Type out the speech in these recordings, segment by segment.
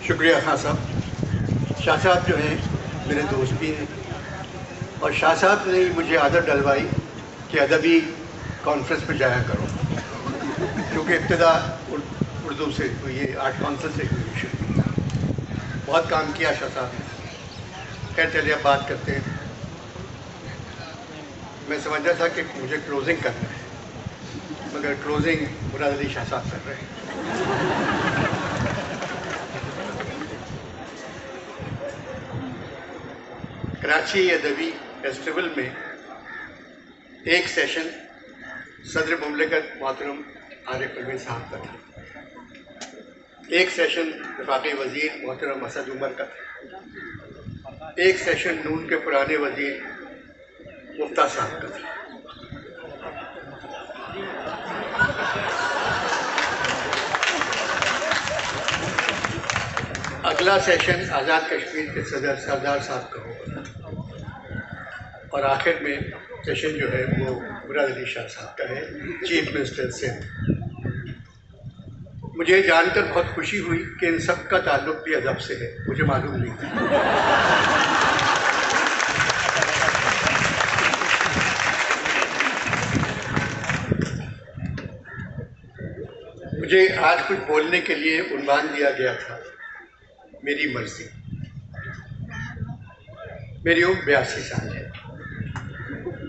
शुक्रिया खान साहब। शाह साहब जो हैं मेरे दोस्त भी हैं और शाह साहब ने मुझे आदत डलवाई कि अदबी कॉन्फ्रेंस में जाया करो, क्योंकि इब्तिदा उर्दू से हुई है, आर्ट काउंसिल से हुई है। बहुत काम किया शाह साहब ने। खैर चलिए अब बात करते हैं। मैं समझा था कि मुझे क्लोजिंग करना है, मगर क्लोजिंग मुराद अली शाह साहब कर रहे हैं। कराची अदबी फेस्टिवल में एक सेशन सदर मुमलिकत मोहतरम आरिफ परवेज़ साहब का था, एक सेशन वफाकी वज़ीर मोहतरम असद उमर का था, एक सेशन नून के पुराने वज़ीर मुफ्ता साहब का था। अगला सेशन आज़ाद कश्मीर के सदर सरदार साहब का होगा और आखिर में सेशन जो है वो मुराद अली शाह साहब का है, चीफ मिनिस्टर सिंध। मुझे जानकर बहुत खुशी हुई कि इन सब का ताल्लुक भी अदब से है, मुझे मालूम नहीं था। मुझे आज कुछ बोलने के लिए उन्वान दिया गया था, मेरी मर्जी। मेरी उम्र 82 साल है।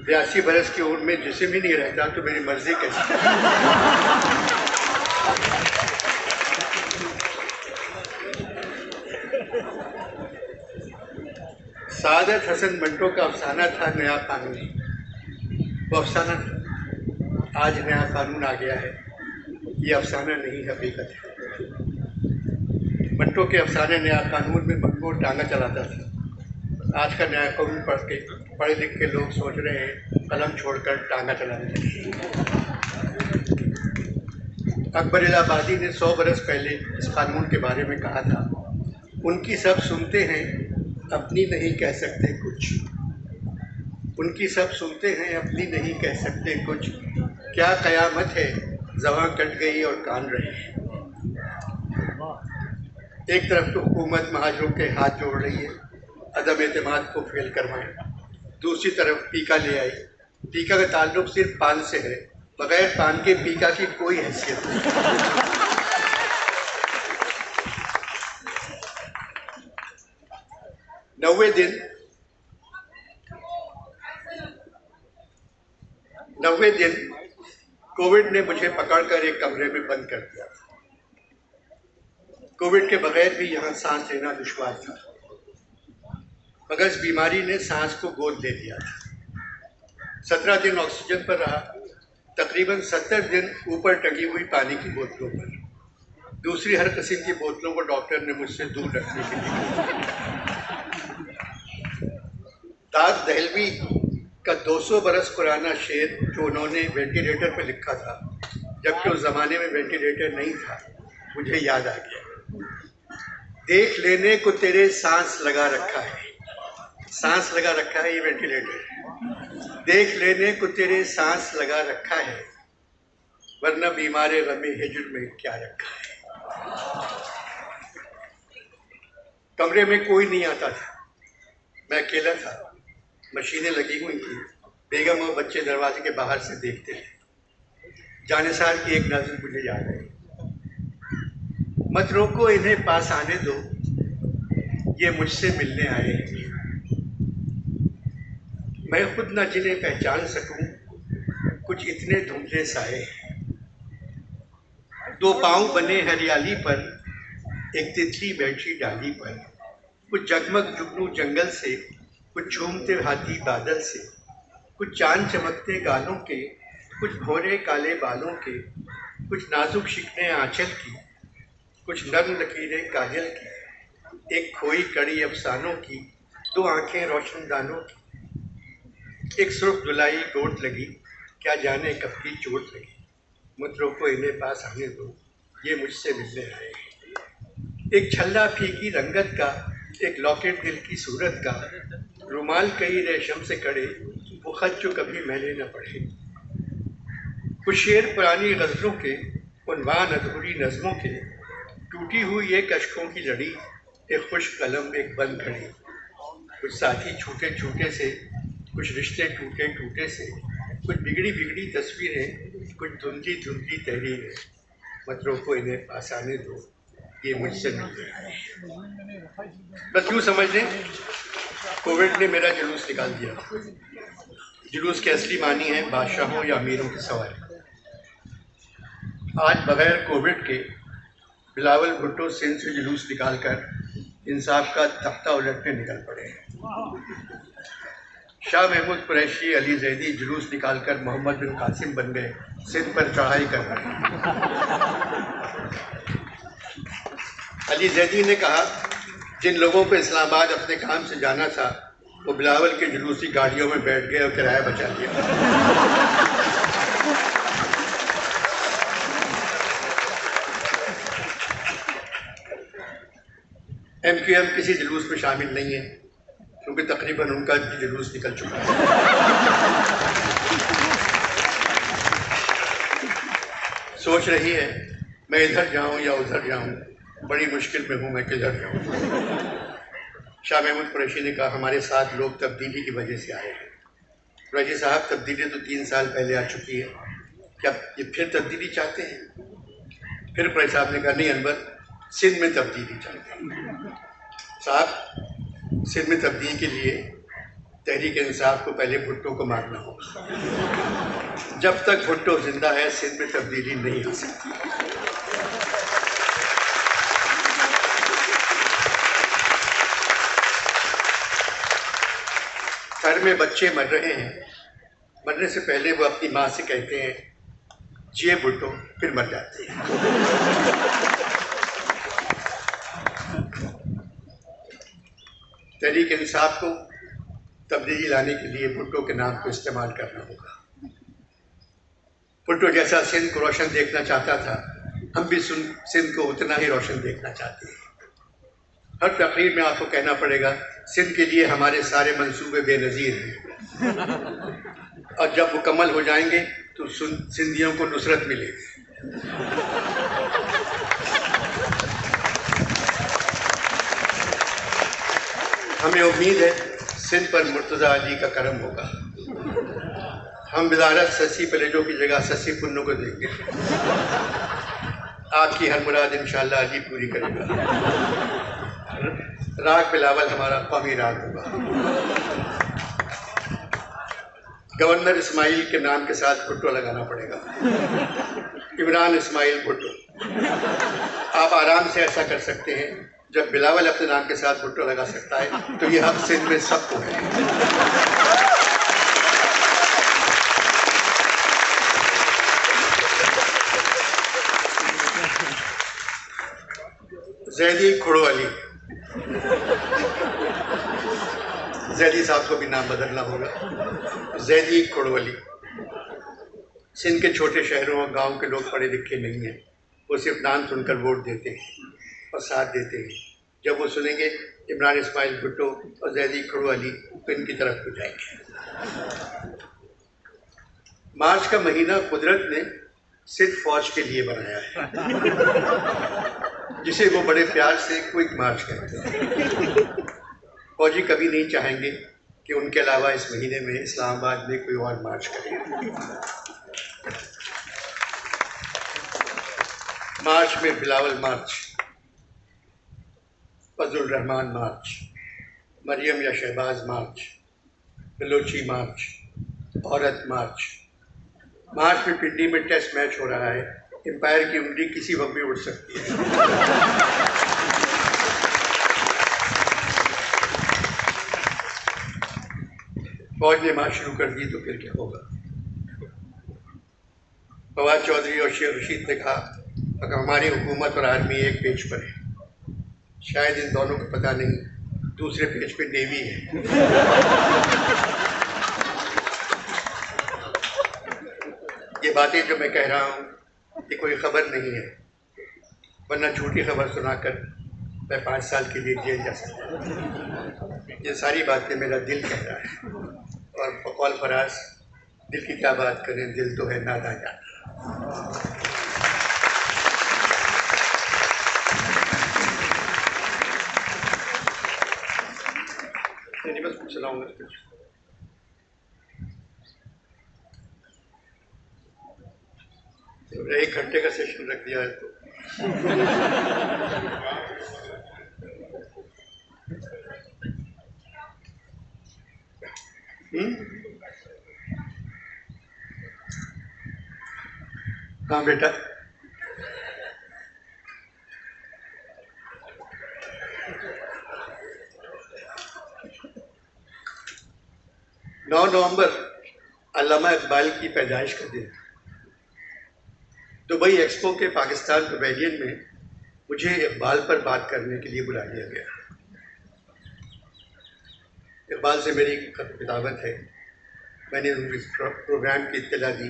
82 बरस की उम्र में जिस्म ही नहीं रहता तो मेरी मर्जी कैसी? सादत हसन मंटो का अफसाना था नया कानून। वो अफसाना आज नया कानून आ गया है। ये अफसाना नहीं, हकीकत है। मंटो के अफसाने नया कानून में मकबूल टांगा चलाता था। आज का नया कानून पढ़ के पढ़े लिख के लोग सोच रहे हैं कलम छोड़कर टांगा चलाने लगे। अकबर इलाहाबादी ने 100 बरस पहले इस कानून के बारे में कहा था, उनकी सब सुनते हैं अपनी नहीं कह सकते कुछ। उनकी सब सुनते हैं अपनी नहीं कह सकते कुछ। क्या कयामत है ज़बां कट गई और कान रहे। एक तरफ तो हुकूमत महाजरों के हाथ जोड़ रही है अदम एतमाद को फेल करवाएं, दूसरी तरफ पीका ले आई। पीका का ताल्लुक सिर्फ पान से है, बगैर पान के पीका की कोई हैसियत नहीं। 90 दिन कोविड ने मुझे पकड़कर एक कमरे में बंद कर दिया था। कोविड के बगैर भी यहाँ सांस लेना दुश्वार था, मगर इस बीमारी ने सांस को गोद ले लिया था। 17 दिन ऑक्सीजन पर रहा, तकरीबन 70 दिन ऊपर टंगी हुई पानी की बोतलों पर। दूसरी हर किस्म की बोतलों को डॉक्टर ने मुझसे दूर रखने के लिए। दाद दहलवी का 200 बरस पुराना शेर जो उन्होंने वेंटिलेटर पर लिखा था, जबकि उस जमाने में वेंटिलेटर नहीं था, मुझे याद आ गया। देख लेने को तेरे सांस लगा रखा है। सांस लगा रखा है ये वेंटिलेटर। देख लेने को तेरे सांस लगा रखा है, वरना बीमारे गमे हिज्र में क्या रखा है। कमरे में कोई नहीं आता था, मैं अकेला था। मशीनें लगी हुई थी, बेगम और बच्चे दरवाजे के बाहर से देखते थे। जानिसार की एक नज़र मुझे याद आई, मत रोको इन्हें पास आने दो, ये मुझसे मिलने आए हैं। मैं खुद न जिन्हें पहचान सकूं, कुछ इतने धुंधले साए हैं। 2 पाँव बने हरियाली पर, एक तितली बैठी डाली पर। कुछ जगमग जुगनू जंगल से, कुछ झूमते हाथी बादल से। कुछ चांद चमकते गालों के, कुछ भोरे काले बालों के। कुछ नाजुक शिकने आंचल की, कुछ नर्म लकीरें काजल की। एक खोई कड़ी अफसानों की, 2 आंखें रोशनदानों की। एक सुर्ख दुलाई गोट लगी, क्या जाने कब की चोट लगी। मुद्रों को इन्हें पास आने दो, ये मुझसे मिलने आए हैं। एक छल्ला फीकी रंगत का, एक लॉकेट दिल की सूरत का। रुमाल कई रेशम से कड़े, वो खत जो कभी मैले न पढ़े। कुछ शेर पुरानी गज़लों के, उन्वान अधूरी नज़्मों के, टूटी हुई एक अशकों की लड़ी, एक खुश कलम एक बंद घड़ी। कुछ साथी छूटे छूटे से, कुछ रिश्ते टूटे टूटे से, कुछ बिगड़ी बिगड़ी तस्वीरें, कुछ धुंधली धुंधली तहरीरें। मत रोको इन्हें पास आने दो, ये मुझसे मिलने आए। बस यूँ समझ लें, कोविड ने मेरा जुलूस निकाल दिया। जुलूस के असली मानी है बादशाहों या अमीरों की सवारी। आज बगैर कोविड के बिलावल भुट्टो सिंध से जुलूस निकालकर इंसाफ का तख्ता उलटने निकल पड़े हैं। शाह महमूद कुरैशी अली जैदी जुलूस निकालकर मोहम्मद बिन कासिम बन गए, सिंध पर चढ़ाई कर रहे हैं। अली जैदी ने कहा, जिन लोगों को इस्लामाबाद अपने काम से जाना था वो बिलावल के जुलूसी गाड़ियों में बैठ गए और किराया बचा लिया। MQM किसी जुलूस में शामिल नहीं है क्योंकि तकरीबन उनका भी जुलूस निकल चुका है। सोच रही है मैं इधर जाऊं या उधर जाऊं, बड़ी मुश्किल में हूं मैं किधर जाऊं। शाह महमूद कुरैशी ने कहा, हमारे साथ लोग तब्दीली की वजह से आए हैं। कुरैशी साहब, तब्दीली तो 3 साल पहले आ चुकी है, क्या ये फिर तब्दीली चाहते हैं? फिर कुरैशी साहब ने कहा, नहीं अनवर, सिंध में तब्दीली चाहते हैं। साहब, सिंध में तब्दीली के लिए तहरीक इंसाफ को पहले भुट्टो को मारना होगा। जब तक भुट्टो जिंदा है सिंध में तब्दीली नहीं आ सकती। घर में बच्चे मर रहे हैं, मरने से पहले वो अपनी माँ से कहते हैं जिए भुट्टो, फिर मर जाते हैं। तहरीक इंसाफ को तब्दीली लाने के लिए भुट्टो के नाम को इस्तेमाल करना होगा। भुट्टो जैसा सिंध को रोशन देखना चाहता था, हम भी सिंध को उतना ही रोशन देखना चाहते हैं। हर तकरीर में आपको कहना पड़ेगा, सिंध के लिए हमारे सारे मंसूबे बेनज़ीर हैं और जब मुकम्मल हो जाएंगे तो सिंधियों को नुसरत मिलेगी। हमें उम्मीद है सिंध पर मुर्तज़ा अली का करम होगा। हम बिदारत ससी पलेजों की जगह ससी पुन्नों को देंगे। आपकी हर मुराद इंशाअल्लाह अली पूरी करेगा। राग बिलावल हमारा कौमी राग होगा। गवर्नर इस्माइल के नाम के साथ भुट्टो लगाना पड़ेगा, इमरान इस्माइल भुट्टो। आप आराम से ऐसा कर सकते हैं, जब बिलावल अपने नाम के साथ भुट्टो लगा सकता है तो ये हक सिंध में सबको है। जैदी खुड़ो अली, जैदी साहब को भी नाम बदलना होगा। जैदी खुड़ो अली। सिंध के छोटे शहरों और गांव के लोग पढ़े लिखे नहीं हैं, वो सिर्फ नाम सुनकर वोट देते हैं और साथ देते हैं। जब वो सुनेंगे इमरान इस्माइल भुट्टो और जैदी खुड़ो अली तो इनकी तरफ हो जाएंगे। मार्च का महीना कुदरत ने सिर्फ फौज के लिए बनाया है, जिसे वो बड़े प्यार से क्विक मार्च कहते हैं। फौजी कभी नहीं चाहेंगे कि उनके अलावा इस महीने में इस्लामाबाद में कोई और मार्च करे। मार्च में बिलावल मार्च, फजलुर रहमान मार्च, मरियम या शहबाज मार्च, बलोची मार्च, औरत मार्च। मार्च में पिंडी में टेस्ट मैच हो रहा है, एम्पायर की उंगली किसी वक्त भी उड़ सकती है। फौज ने मार्च शुरू कर दी तो फिर क्या होगा? फवाद चौधरी और शेख रशीद ने कहा, अगर हमारी हुकूमत और आर्मी एक पेज पर है, शायद इन दोनों को पता नहीं दूसरे पेज पे नेवी है। ये बातें जो मैं कह रहा हूँ ये कोई खबर नहीं है, वरना झूठी खबर सुनाकर मैं 5 साल के लिए जेल जा सकता। ये सारी बातें मेरा दिल कह रहा है, और बकौल फराज दिल की क्या बात करें, दिल तो है नादा जाना। मेरी बस कुछ चलाऊंगा कुछ। एक घंटे का सेशन रख दिया है तो हाँ बेटा, नौ नवंबर अल्लामा इकबाल की पैदाइश का दिन। दुबई एक्सपो के पाकिस्तान पवेलियन में मुझे इकबाल पर बात करने के लिए बुला लिया गया। इकबाल से मेरी खत किताबत है। मैंने उनके प्रोग्राम की इत्तला दी।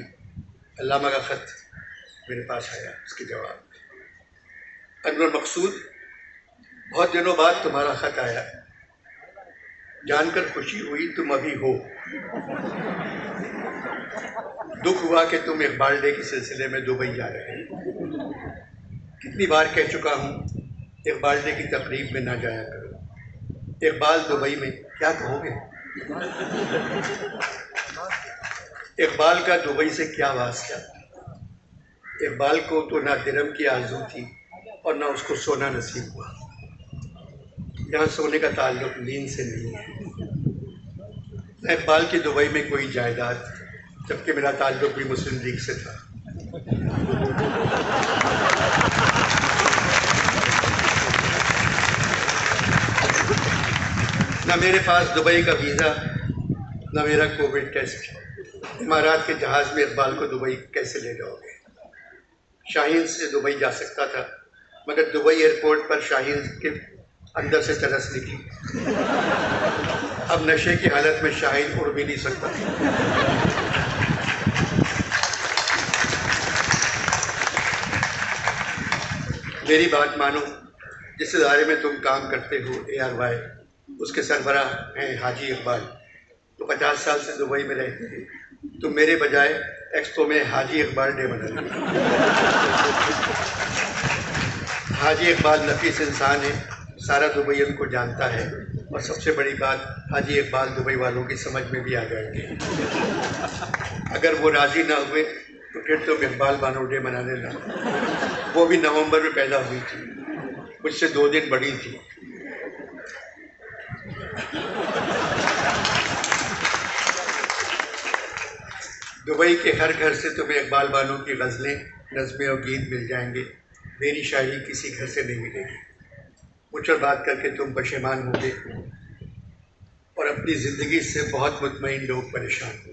अल्लामा का ख़त मेरे पास आया, उसके जवाब अनवर मकसूद, बहुत दिनों बाद तुम्हारा ख़त आया, जानकर खुशी हुई तुम अभी हो। दुख हुआ कि तुम इकबाल डे के सिलसिले में दुबई जा रहे हैं। कितनी बार कह चुका हूँ इकबाल डे की तकरीब में ना जाया करो। इकबाल दुबई में क्या कहोगे? इकबाल का दुबई से क्या वास्ता? इकबाल को तो ना दिरहम की आरज़ू थी और ना उसको सोना नसीब हुआ। यहाँ सोने का ताल्लुक नींद से नहीं है। न इकबाल की दुबई में कोई जायदाद, जबकि मेरा ताल्लुक भी मुस्लिम लीग से था। न मेरे पास दुबई का वीज़ा, न मेरा कोविड टेस्ट। इमारात के जहाज़ में इकबाल को दुबई कैसे ले जाओगे? शाहीन से दुबई जा सकता था, मगर दुबई एयरपोर्ट पर शाहीन के अंदर से चरस निकली। अब नशे की हालत में शाहीन उड़ भी नहीं सकता। मेरी बात मानो, जिस इदारे में तुम काम करते हो ARY, उसके सरबराह हैं हाजी इकबाल, तो 50 साल से दुबई में रहते हैं। तुम मेरे बजाय एक्सपो में हाजी इकबाल डे मना लो। हाजी इकबाल नफीस इंसान है, सारा दुबई उनको जानता है, और सबसे बड़ी बात, हाजी इकबाल दुबई वालों की समझ में भी आ जाएंगे। अगर वो राज़ी ना हुए तो फिर तुम इकबाल बानो डे मनाने ना। वो भी नवंबर में पैदा हुई थी, मुझसे 2 दिन बड़ी थी। दुबई के हर घर से तुम्हें इकबाल बानो की गज़लें, नज़में और गीत मिल जाएंगे। मेरी शायरी किसी घर से नहीं मिलेगी। मुझसे बात करके तुम पशेमान होंगे और अपनी ज़िंदगी से बहुत मुतमईन लोग परेशान होंगे।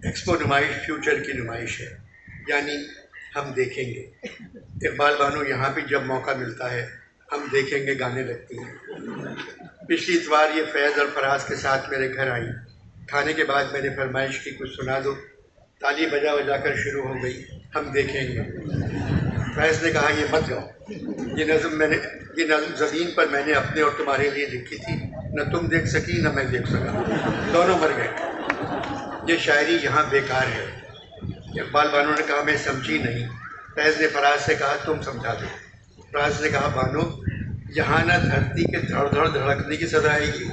एक्सपो नुमाइश फ्यूचर की नुमाइश है, यानी हम देखेंगे। इकबाल बानो यहाँ भी जब मौका मिलता है हम देखेंगे गाने लगती हैं। पिछली इतवार ये फैज़ और फराज के साथ मेरे घर आई। खाने के बाद मैंने फरमाइश की कुछ सुना दो। ताली बजा बजा कर शुरू हो गई, हम देखेंगे। फैज़ ने कहा ये मत गाओ, ये नज़म ज़मीन पर मैंने अपने और तुम्हारे लिए लिखी थी, न तुम देख सकी न मैं देख सका, दोनों मर गए। ये शायरी यहाँ बेकार है। इकबाल बानो ने कहा मैं समझी नहीं। फैज़ ने फराज से कहा तुम समझा दो। फराज ने कहा बानो, यहाँ न धरती के धड़ धड़ धड़कने की सज़ा आएगी,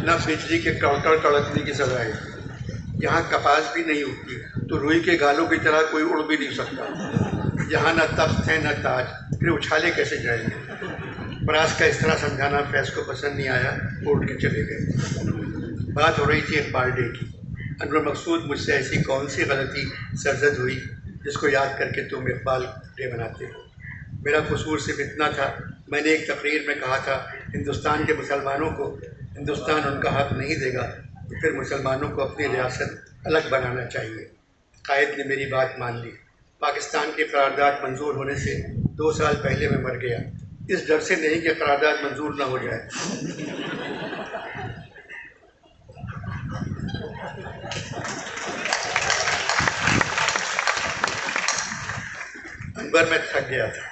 न बिजली के कड़कड़ कड़कने की सज़ा आएगी। यहाँ कपास भी नहीं उगती, तो रुई के गालों की तरह कोई उड़ भी नहीं सकता। यहाँ न तख्त है न ताज, फिर उछाले कैसे जाएंगे? फराज का इस तरह समझाना फैज़ को पसंद नहीं आया, उठ के चले गए। बात हो रही थी इकबाल डे की। अनवर मकसूद, मुझसे ऐसी कौन सी गलती सरजद हुई जिसको याद करके तुम इकबाल डे मनाते हो? मेरा कसूर सिर्फ इतना था, मैंने एक तकरीर में कहा था हिंदुस्तान के मुसलमानों को हिंदुस्तान उनका हक नहीं देगा, तो फिर मुसलमानों को अपनी रियासत अलग बनाना चाहिए। कायद ने मेरी बात मान ली। पाकिस्तान की करारदाद मंजूर होने से 2 साल पहले मैं मर गया, इस डर से नहीं कि करारदाद मंजूर ना हो जाए। अनवर, मैं थक गया था।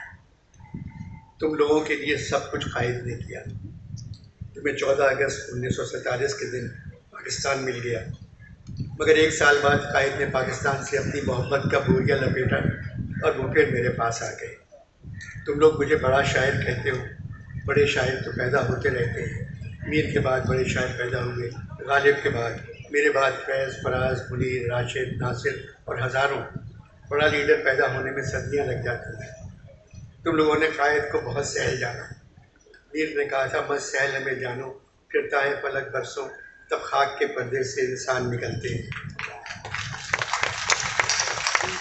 तुम लोगों के लिए सब कुछ कायद ने किया। तुम्हें 14 अगस्त 1947 के दिन पाकिस्तान मिल गया, मगर 1 साल बाद कायद ने पाकिस्तान से अपनी मोहब्बत का बोरिया लपेटा और वो फिर मेरे पास आ गए। तुम लोग मुझे बड़ा शायर कहते हो, बड़े शायर तो पैदा होते रहते हैं, मीर के बाद बड़े शायर पैदा हुए, गालिब के बाद, मेरे बाद फैज़, फराज, मुनीर, राशिद, नासिर और हज़ारों। बड़ा लीडर पैदा होने में सदियाँ लग जाती हैं। तुम लोगों ने कायद को बहुत सहल जाना। मीर ने कहा था, मत सहल हमें जानो, फिरता है फलक बरसों, तब खाक के पर्दे से इंसान निकलते हैं।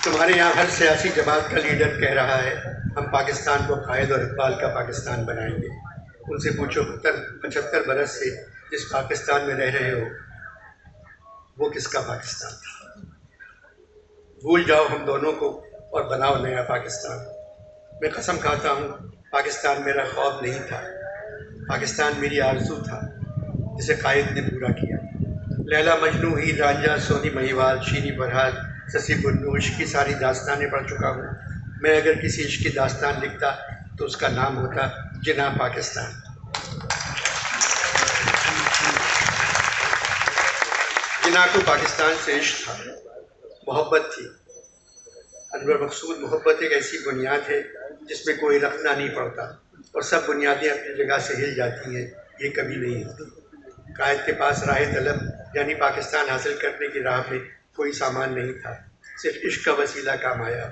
तुम्हारे यहाँ हर सियासी जमात का लीडर कह रहा है, हम पाकिस्तान को कायद और इकबाल का पाकिस्तान बनाएंगे। उनसे पूछो 75 बरस से जिस पाकिस्तान में रह रहे हो, वो किसका पाकिस्तान था? भूल जाओ हम दोनों को और बनाओ नया पाकिस्तान। मैं कसम खाता हूँ, पाकिस्तान मेरा ख्वाब नहीं था, पाकिस्तान मेरी आरज़ू था, जिसे कायद ने पूरा किया। लैला मजनू, हीर रांझा, सोनी महिवाल, शीनी फरहाद, ससी बुन्नू, इश्क की सारी दास्तानें पढ़ चुका हूँ। मैं अगर किसी इश्क की दास्तान लिखता तो उसका नाम होता जिना पाकिस्तान। जिना को पाकिस्तान से इश्क था, मोहब्बत थी। अनवर मकसूद, मोहब्बत एक ऐसी बुनियाद है जिसमें कोई रखना नहीं पड़ता और सब बुनियादें अपनी जगह से हिल जाती हैं, ये कभी नहीं होती। कायद के पास राह तलब यानी पाकिस्तान हासिल करने की राह में कोई सामान नहीं था, सिर्फ इश्क का वसीला काम आया।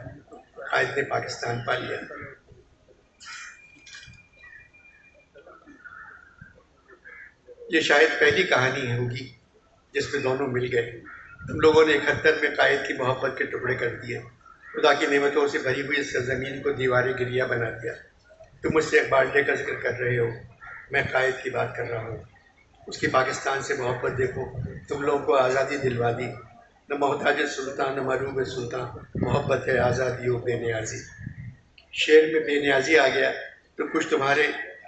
कायद ने पाकिस्तान पा लिया। ये शायद पहली कहानी होगी जिसमें दोनों मिल गए। तुम लोगों ने 71 में कायद की मोहब्बत के टुकड़े कर दिए, खुदा की नेमतों से भरी हुई सरजमीन को दीवार गिरिया बना दिया। तुम मुझसे एक बाल्टे का जिक्र कर रहे हो, मैं कायद की बात कर रहा हूँ। उसकी पाकिस्तान से मोहब्बत देखो, तुम लोगों को आज़ादी दिलवा दी। न मोहताज सुल्तान, न मरूब सुल्तान, मोहब्बत है आज़ादी और बेनियाजी। शेर में बेनियाजी आ गया तो कुछ तुम्हारे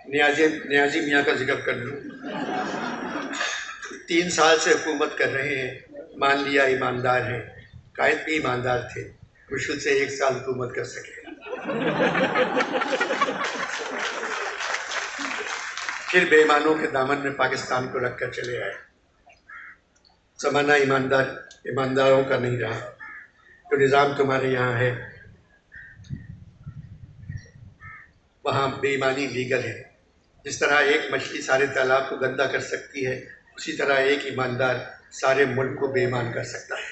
न्याजी मियाँ का जिक्र कर लूँ। 3 साल से हुकूमत कर रहे हैं, मान लिया ईमानदार हैं। कायद भी ईमानदार थे, मुश्किल से 1 साल हुकूमत कर सके। फिर बेईमानों के दामन में पाकिस्तान को रख कर चले आए। ज़माना ईमानदारों का नहीं रहा। जो निज़ाम तुम्हारे यहाँ है वहाँ बेईमानी लीगल है। जिस तरह एक मछली सारे तालाब को गंदा कर सकती है, उसी तरह एक ईमानदार सारे मुल्क को बेईमान कर सकता है।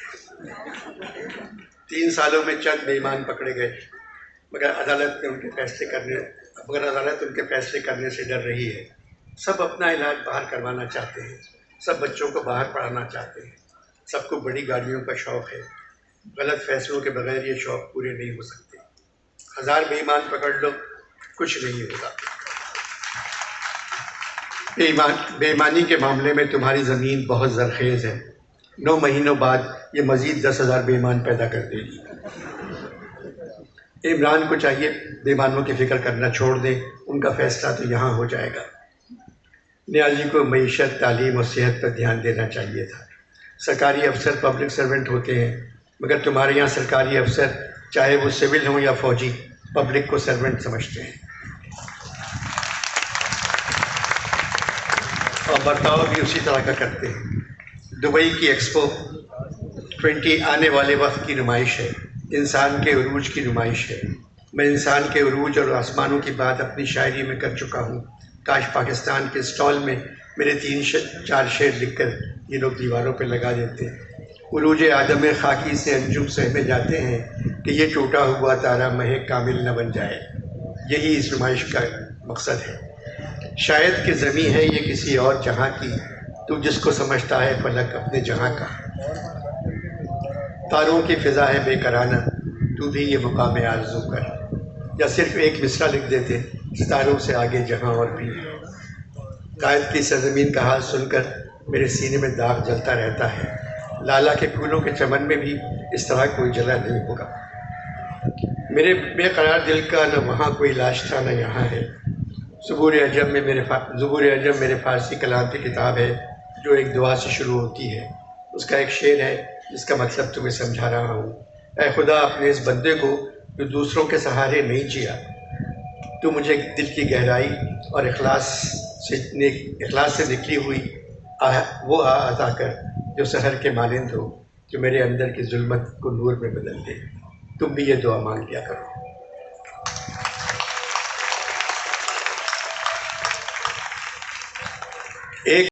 3 सालों में चंद बेईमान पकड़े गए, मगर अदालत उनके फैसले करने से डर रही है। सब अपना इलाज बाहर करवाना चाहते हैं, सब बच्चों को बाहर पढ़ाना चाहते हैं, सबको बड़ी गाड़ियों का शौक़ है। गलत फैसलों के बगैर ये शौक़ पूरे नहीं हो सकते। 1000 बेईमान पकड़ लो, कुछ नहीं होगा। बेईमानी के मामले में तुम्हारी ज़मीन बहुत ज़रखेज़ है। 9 महीनों बाद ये मज़ीद 10,000 बेईमान पैदा कर देगी। इमरान को चाहिए बेईमानों की फ़िक्र करना छोड़ दें, उनका फ़ैसला तो यहाँ हो जाएगा। न्याजी को मईशत, तालीम और सेहत पर ध्यान देना चाहिए था। सरकारी अफसर पब्लिक सर्वेंट होते हैं, मगर तुम्हारे यहाँ सरकारी अफसर चाहे वो सिविल हों या फ़ौजी, पब्लिक को सर्वेंट समझते हैं और बर्ताव भी उसी तरह का करते हैं। दुबई की एक्सपो 20 आने वाले वक्त की नुमाइश है, इंसान के उरूज की नुमाइश है। मैं इंसान के उरूज और आसमानों की बात अपनी शायरी में कर चुका हूँ। काश पाकिस्तान के स्टॉल में मेरे 3-4 शेर लिखकर ये लोग दीवारों पर लगा देते। उरूज आदम खाकी से अंजुम सहमे जाते हैं कि ये टूटा हुआ तारा महक कामिल न बन जाए। यही इस नुमाइश का मकसद है। शायद कि ज़मीं है ये किसी और जहाँ की, तू जिसको समझता है फलक अपने जहाँ का। तारों की फ़िज़ा है बेकराना, तू भी ये मुकाम आरज़ू कर। या सिर्फ एक मिसरा लिख देते, सितारों से आगे जहाँ और भी। कायद की सरज़मीन का हाल सुनकर मेरे सीने में दाग जलता रहता है। लाला के फूलों के चमन में भी इस तरह कोई जला नहीं होगा। मेरे बेकरार दिल का न वहाँ कोई लाश था न यहाँ है। ज़ुबूर अजम मेरे फ़ारसी कलाम की किताब है जो एक दुआ से शुरू होती है। उसका एक शेर है जिसका मतलब तुम्हें समझा रहा हूँ। ऐ खुदा, अपने इस बंदे को जो दूसरों के सहारे नहीं जिया, तो मुझे दिल की गहराई और इखलास से निकली हुई वो अता कर जो सहर के मानिंद हो, जो मेरे अंदर की जुल्मत को नूर में बदल दे। तुम भी ये दुआ मांग लिया करो।